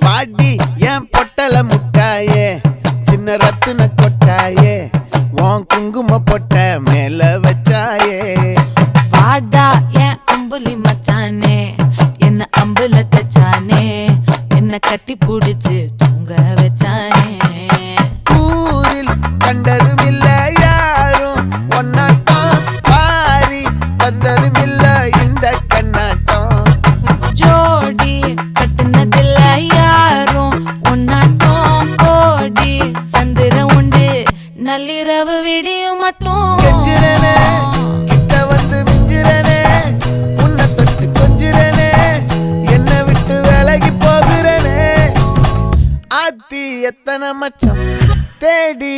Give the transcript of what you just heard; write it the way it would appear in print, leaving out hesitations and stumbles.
பாடி என் பொட்டல முட்டாயே சின்ன ரத்தின கொட்டாயே உன் குங்கும பொட்ட மேல வச்சாயே பாடா என் அம்புலி மச்சானே என்ன அம்புல தச்சானே என்ன கட்டி புடிச்சு தூங்க வச்சானே ஊரில் கண்டதும் இல்ல யாரும் ஒன்னாட்டம் பாரி வந்ததும் இல்ல இந்த கண்ணாட்டம் ஜோடி கட்டுனதில்ல யாரும் ஒன்னாட்டம் கோடி சந்திர உண்டு நள்ளிரவு விடியும் மட்டும் கெஞ்சிரனே கிட்ட வந்து மிஞ்சிரனே உன்னை தொட்டு கொஞ்சிரனே என்ன விட்டு விலகி போகிறனே ஆத்தி எத்தனை மச்சம் தேடி